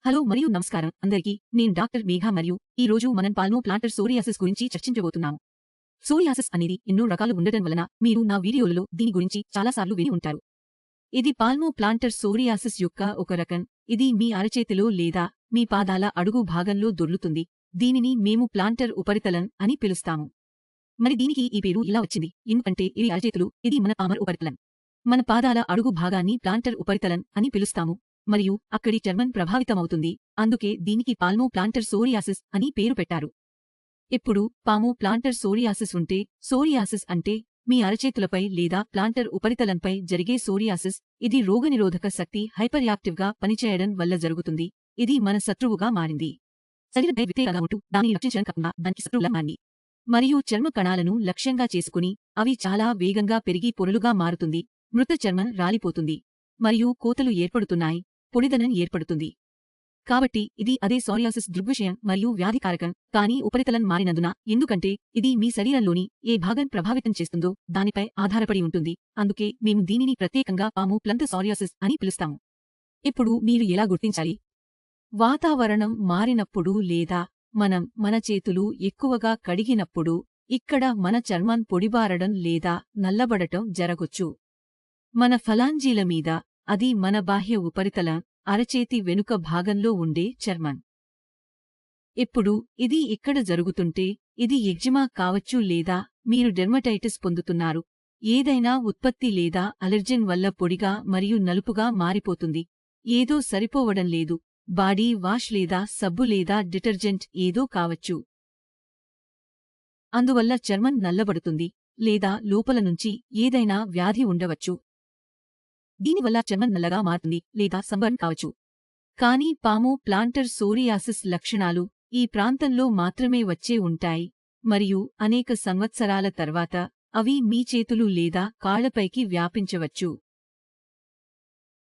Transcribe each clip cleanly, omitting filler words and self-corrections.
Hello మరియు నమస్కారం అందరికీ. నేను డాక్టర్ మేఘ మరియు ఈ రోజు మనం పాల్మో ప్లాంటర్ సోరియాసిస్ గురించి చర్చించబోతున్నాము. సోరియాసిస్ అనేది ఎన్నో రకాలు ఉండటం వలన మీరు నా వీడియోలలో దీని గురించి చాలాసార్లు విని ఉంటారు. ఇది పాల్మో ప్లాంటర్ సోరియాసిస్ యొక్క ఒక రకం. ఇది మీ అరచేతిలో లేదా మీ పాదాల అడుగు భాగంలో దొర్లుతుంది. దీనిని మేము ప్లాంటర్ ఉపరితలం అని పిలుస్తాము. మరి దీనికి ఈ పేరు ఇలా వచ్చింది ఎందుకంటే ఇది అరచేతులు, ఇది మన పామర్ ఉపరితలం. మన పాదాల అడుగు భాగాన్ని ప్లాంటర్ ఉపరితలం అని పిలుస్తాము మరియు అక్కడి చర్మం ప్రభావితమవుతుంది. అందుకే దీనికి పాల్మో ప్లాంటర్ సోరియాసిస్ అని పేరు పెట్టారు. ఇప్పుడు పాము ప్లాంటర్ సోరియాసిస్ ఉంటే, సోరియాసిస్ అంటే మీ అరచేతులపై లేదా ప్లాంటర్ ఉపరితలంపై జరిగే సోరియాసిస్. ఇది రోగనిరోధక శక్తి హైపర్యాక్టివ్గా పనిచేయడం వల్ల జరుగుతుంది. ఇది మన శత్రువుగా మారింది. శరీరంపై వ్యతిరేకంగా ఉంటూ దానిని రక్షించడం కాకుండా దానికి శత్రువులా మారింది. మరియు చర్మ కణాలను లక్ష్యంగా చేసుకుని అవి చాలా వేగంగా పెరిగి పొరలుగా మారుతుంది. మృత చర్మం రాలిపోతుంది మరియు కోతలు ఏర్పడుతున్నాయి, పొడిదనం ఏర్పడుతుంది. కాబట్టి ఇది అదే సోరియాసిస్ దృగ్విషయం మరియు వ్యాధికారకం. కానీ ఉపరితలం మారినందున, ఎందుకంటే ఇది మీ శరీరంలోని ఏ భాగం ప్రభావితం చేస్తుందో దానిపై ఆధారపడి ఉంటుంది. అందుకే మేము దీనిని ప్రత్యేకంగా పాము ప్లాంటర్ సోరియాసిస్ అని పిలుస్తాము. ఇప్పుడు మీరు ఎలా గుర్తించాలి? వాతావరణం మారినప్పుడు లేదా మనం మన చేతులు ఎక్కువగా కడిగినప్పుడు ఇక్కడ మన చర్మం పొడిబారడం లేదా నల్లబడటం జరగొచ్చు. మన ఫలాంజీల మీద, అది మన బాహ్య ఉపరితలం, అరచేతి వెనుక భాగంలో ఉండే చర్మం. ఇప్పుడు ఇది ఇక్కడ జరుగుతుంటే ఇది ఎగ్జిమా కావచ్చు లేదా మీరు డెర్మటైటిస్ పొందుతున్నారు. ఏదైనా ఉత్పత్తి లేదా అలెర్జెన్ వల్ల పొడిగా మరియు నలుపుగా మారిపోతుంది. ఏదో సరిపోవడం లేదు. బాడీ వాష్ లేదా సబ్బు లేదా డిటర్జెంట్ ఏదో కావచ్చు. అందువల్ల చర్మం నల్లబడుతుంది లేదా లోపల నుంచి ఏదైనా వ్యాధి ఉండవచ్చు. దీనివల్ల చర్మం నల్లగా మారుతుంది లేదా సన్బర్న్ కావచ్చు. కానీ పాము ప్లాంటర్ సోరియాసిస్ లక్షణాలు ఈ ప్రాంతంలో మాత్రమే వచ్చే ఉంటాయి మరియు అనేక సంవత్సరాల తర్వాత అవి మీ చేతులు లేదా కాళ్లపైకి వ్యాపించవచ్చు.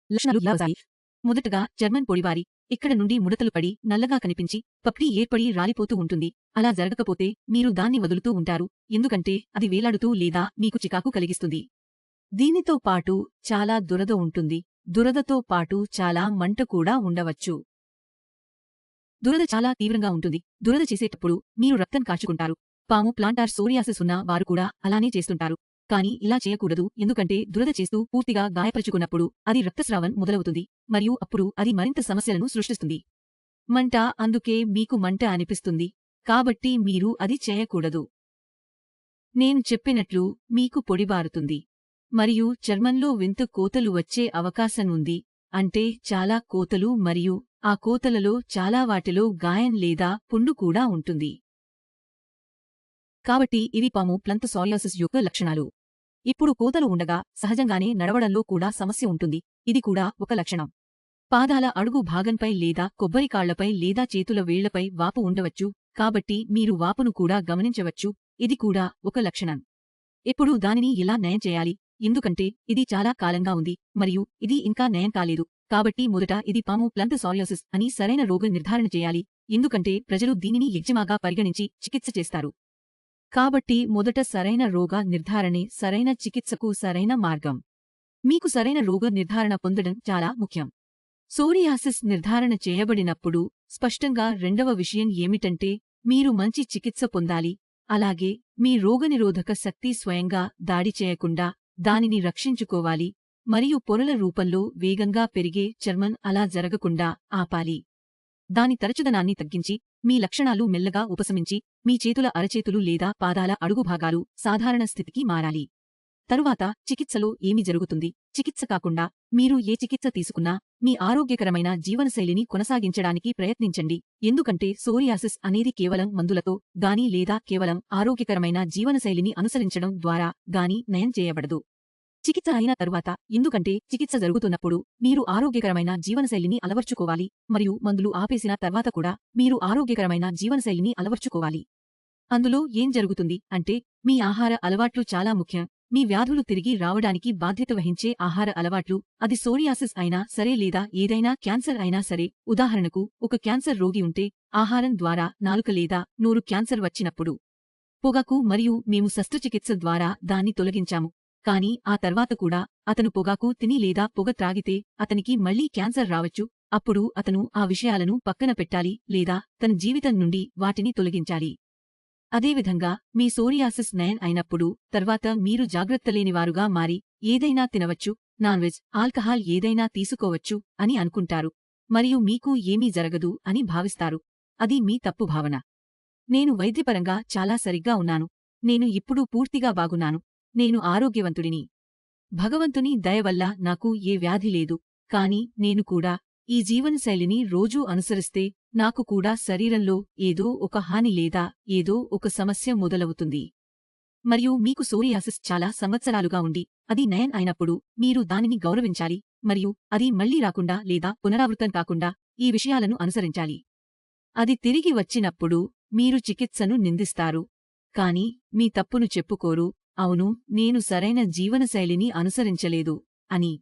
లక్షణాలు ఇలా వస్తాయి. మొదటగా చర్మం పొడిబారి, ఇక్కడ నుండి ముడతలు పడి నల్లగా కనిపించి పప్పిడి ఏర్పడి రాలిపోతూ ఉంటుంది. అలా జరగకపోతే మీరు దాన్ని వదులుతూ ఉంటారు, ఎందుకంటే అది వేలాడుతూ లేదా మీకు చికాకు కలిగిస్తుంది. దీనితో పాటు చాలా దురద ఉంటుంది. దురదతో పాటు చాలా మంట కూడా ఉండవచ్చు. దురద చాలా తీవ్రంగా ఉంటుంది. దురద చేసేటప్పుడు మీరు రక్తం కాచుకుంటారు. పాము ప్లాంటర్ సోరియాసిస్ ఉన్న వారు కూడా అలానే చేస్తుంటారు. కానీ ఇలా చేయకూడదు, ఎందుకంటే దురద చేస్తూ పూర్తిగా గాయపరుచుకున్నప్పుడు అది రక్తస్రావం మొదలవుతుంది మరియు అప్పుడు అది మరింత సమస్యలను సృష్టిస్తుంది. మంట, అందుకే మీకు మంట అనిపిస్తుంది. కాబట్టి మీరు అది చేయకూడదు. నేను చెప్పినట్లు మీకు పొడిబారుతుంది మరియు చర్మంలో వింత కోతలు వచ్చే అవకాశం ఉంది. అంటే చాలా కోతలు మరియు ఆ కోతలలో చాలా వాటిలో గాయం లేదా పుండు కూడా ఉంటుంది. కాబట్టి ఇవి పాము ప్లాంటర్ సోరియాసిస్ యొక్క లక్షణాలు. ఇప్పుడు కోతలు ఉండగా సహజంగానే నడవడంలో కూడా సమస్య ఉంటుంది. ఇది కూడా ఒక లక్షణం. పాదాల అడుగు భాగంపై లేదా కొబ్బరికాళ్లపై లేదా చేతుల వేళ్లపై వాపు ఉండవచ్చు. కాబట్టి మీరు వాపును కూడా గమనించవచ్చు. ఇది కూడా ఒక లక్షణం. ఇప్పుడు దానిని ఎలా నయం చేయాలి? ఎందుకంటే ఇది చాలా కాలంగా ఉంది మరియు ఇది ఇంకా నయం కాలేదు. కాబట్టి మొదట ఇది పాము ప్లాంటర్ సోరియాసిస్ అని సరైన రోగ నిర్ధారణ చేయాలి, ఎందుకంటే ప్రజలు దీనిని ఎగ్జిమాగా పరిగణించి చికిత్స చేస్తారు. కాబట్టి మొదట సరైన రోగ నిర్ధారణే సరైన చికిత్సకు సరైన మార్గం. మీకు సరైన రోగ నిర్ధారణ పొందడం చాలా ముఖ్యం. సోరియాసిస్ నిర్ధారణ చేయబడినప్పుడు స్పష్టంగా రెండవ విషయం ఏమిటంటే మీరు మంచి చికిత్స పొందాలి. అలాగే మీ రోగనిరోధక శక్తి స్వయంగా దాడి చేయకుండా దానిని రక్షించుకోవాలి మరియు పొరల రూపంలో వేగంగా పెరిగే చర్మం అలా జరగకుండా ఆపాలి. దాని తరచుదనాన్ని తగ్గించి మీ లక్షణాలు మెల్లగా ఉపశమించి మీ చేతుల అరచేతులు లేదా పాదాల అడుగుభాగాలు సాధారణ స్థితికి మారాలి. తరువాత చికిత్సలో ఏమి జరుగుతుంది? చికిత్స కాకుండా మీరు ఏ చికిత్స తీసుకున్నా మీ ఆరోగ్యకరమైన జీవనశైలిని కొనసాగించడానికి ప్రయత్నించండి, ఎందుకంటే సోరియాసిస్ అనేది కేవలం మందులతో గాని లేదా కేవలం ఆరోగ్యకరమైన జీవనశైలిని అనుసరించడం ద్వారా గాని నయం చేయబడదు. చికిత్స అయిన తరువాత, ఎందుకంటే చికిత్స జరుగుతున్నప్పుడు మీరు ఆరోగ్యకరమైన జీవనశైలిని అలవర్చుకోవాలి మరియు మందులు ఆపేసిన తర్వాత కూడా మీరు ఆరోగ్యకరమైన జీవనశైలిని అలవర్చుకోవాలి. అందులో ఏం జరుగుతుంది అంటే మీ ఆహార అలవాట్లు చాలా ముఖ్యం. మీ వ్యాధులు తిరిగి రావడానికి బాధ్యత వహించే ఆహార అలవాట్లు, అది సోరియాసిస్ అయినా సరే లేదా ఏదైనా క్యాన్సర్ అయినా సరే. ఉదాహరణకు ఒక క్యాన్సర్ రోగి ఉంటే ఆహారం ద్వారా నాలుక లేదా నోరు క్యాన్సర్ వచ్చినప్పుడు పొగాకు మరియు మేము శస్త్రచికిత్స ద్వారా దాన్ని తొలగించాము. కానీ ఆ తర్వాత కూడా అతను పొగాకు తిని లేదా పొగ త్రాగితే అతనికి మళ్లీ క్యాన్సర్ రావచ్చు. అప్పుడు అతను ఆ విషయాలను పక్కన పెట్టాలి లేదా తన జీవితం నుండి వాటిని తొలగించాలి. అదేవిధంగా మీ సోరియాసిస్ నయం అయినప్పుడు తర్వాత మీరు జాగ్రత్తలేనివారుగా మారి ఏదైనా తినవచ్చు, నాన్ వెజ్, ఆల్కహాల్ ఏదైనా తీసుకోవచ్చు అని అనుకుంటారు మరియు మీకు ఏమీ జరగదు అని భావిస్తారు. అది మీ తప్పు భావన. నేను వైద్యపరంగా చాలా సరిగ్గా ఉన్నాను. నేను ఇప్పుడు పూర్తిగా బాగున్నాను. నేను ఆరోగ్యవంతుడిని. భగవంతుని దయ వల్ల నాకు ఏ వ్యాధి లేదు. కాని నేను కూడా ఈ జీవనశైలిని రోజూ అనుసరిస్తే నాకు కూడా శరీరంలో ఏదో ఒక హాని లేదా ఏదో ఒక సమస్య మొదలవుతుంది. మరియు మీకు సోరియాసిస్ చాలా సంవత్సరాలుగా ఉండి అది నయం అయినప్పుడు మీరు దానిని గౌరవించాలి మరియు అది మళ్లీ రాకుండా లేదా పునరావృతం కాకుండా ఈ విషయాలను అనుసరించాలి. అది తిరిగి వచ్చినప్పుడు మీరు చికిత్సను నిందిస్తారు. కాని మీ తప్పును చెప్పుకోరు, అవును నేను సరైన జీవనశైలిని అనుసరించలేదు అని.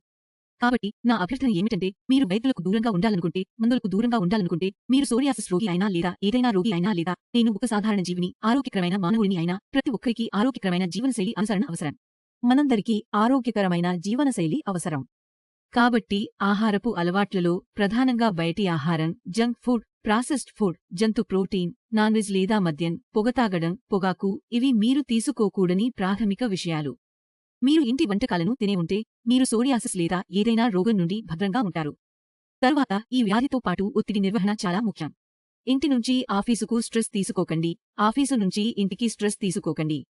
కాబట్టి నా అభ్యర్థన ఏమిటంటే మీరు వైద్యులకు దూరంగా ఉండాలనుకుంటే, మందులకు దూరంగా ఉండాలనుకుంటే, మీరు సోరియాసిస్ రోగి అయినా లేదా ఏదైనా రోగి అయినా లేదా నేను ఒక సాధారణ జీవిని, ఆరోగ్యకరమైన మానవుడిని అయినా ప్రతి ఒక్కరికి ఆరోగ్యకరమైన జీవనశైలి అనుసరణ అవసరం. మనందరికీ ఆరోగ్యకరమైన జీవనశైలి అవసరం. కాబట్టి ఆహారపు అలవాట్లలో ప్రధానంగా బయటి ఆహారం, జంక్ ఫుడ్, ప్రాసెస్డ్ ఫుడ్, జంతు ప్రోటీన్, నాన్ వెజ్ లేదా మద్యం, పొగతాగడం, పొగాకు ఇవి మీరు తీసుకోకూడని ప్రాథమిక విషయాలు. మీరు ఇంటి వంటకాలను తినే ఉంటే మీరు సోరియాసిస్ లేదా ఏదైనా రోగం నుండి భద్రంగా ఉంటారు. తరువాత ఈ వ్యాధితో పాటు ఒత్తిడి నిర్వహణ చాలా ముఖ్యం. ఇంటి నుంచి ఆఫీసుకు స్ట్రెస్ తీసుకోకండి, ఆఫీసు నుంచి ఇంటికి స్ట్రెస్ తీసుకోకండి.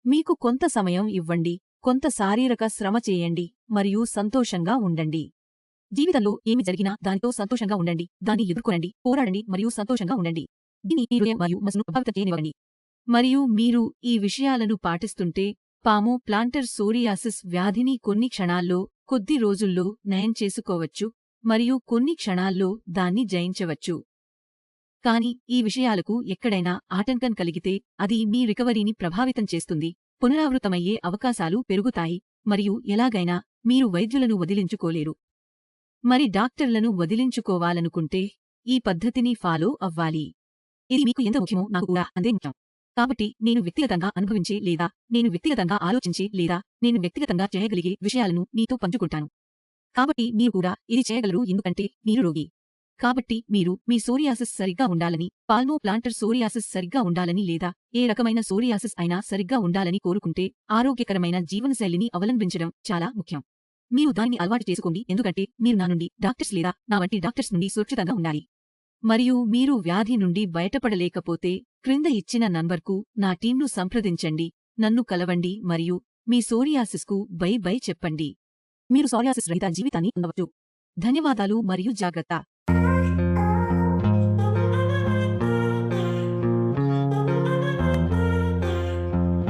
మీకు కొంత సమయం ఇవ్వండి, కొంత శారీరక శ్రమ చేయండి మరియు సంతోషంగా ఉండండి. జీవితంలో ఏమి జరిగినా దానితో సంతోషంగా ఉండండి, దాన్ని ఎదుర్కొనండి, పోరాడండి మరియు సంతోషంగా ఉండండి. దీన్ని మీ హృదయం మరియు మనసును ప్రభావితం చేయనివ్వండి. మరియు మీరు ఈ విషయాలను పాటిస్తుంటే పాము ప్లాంటర్ సోరియాసిస్ వ్యాధిని కొన్ని క్షణాల్లో, కొద్ది రోజుల్లో నయం చేసుకోవచ్చు మరియు కొన్ని క్షణాల్లో దాన్ని జయించవచ్చు. కాని ఈ విషయాలకు ఎక్కడైనా ఆటంకం కలిగితే అది మీ రికవరీని ప్రభావితం చేస్తుంది, పునరావృతమయ్యే అవకాశాలు పెరుగుతాయి మరియు ఎలాగైనా మీరు వైద్యులను వదిలించుకోలేరు. మరి డాక్టర్లను వదిలించుకోవాలనుకుంటే ఈ పద్ధతిని ఫాలో అవ్వాలి. ఇది మీకు ఎంత ముఖ్యమో నాకు కూడా అంతే ముఖ్యం. కాబట్టి నేను వ్యక్తిగతంగా అనుభవించే లేదా నేను వ్యక్తిగతంగా ఆలోచించే లేదా నేను వ్యక్తిగతంగా చేయగలిగే విషయాలను మీతో పంచుకుంటాను. కాబట్టి మీరు కూడా ఇది చేయగలరు ఎందుకంటే మీరు రోగి. కాబట్టి మీరు మీ సోరియాసిస్ సరిగ్గా ఉండాలని, పాల్మో ప్లాంటర్ సోరియాసిస్ సరిగ్గా ఉండాలని లేదా ఏ రకమైన సోరియాసిస్ అయినా సరిగ్గా ఉండాలని కోరుకుంటే ఆరోగ్యకరమైన జీవనశైలిని అవలంబించడం చాలా ముఖ్యం. మీరు దానిని అలవాటు చేసుకోండి ఎందుకంటే మీరు నా నుండి, డాక్టర్స్ లేదా నా వంటి డాక్టర్స్ నుండి సురక్షితంగా ఉండాలి. మరియు మీరు వ్యాధి నుండి బయటపడలేకపోతే క్రింద ఇచ్చిన నంబర్కు నా టీంను సంప్రదించండి, నన్ను కలవండి మరియు మీ సోరియాసిస్కు బై బై చెప్పండి. మీరు సోరియాసిస్ రహిత జీవితాన్ని పొందవచ్చు. ధన్యవాదాలు మరియు జాగ్రత్త.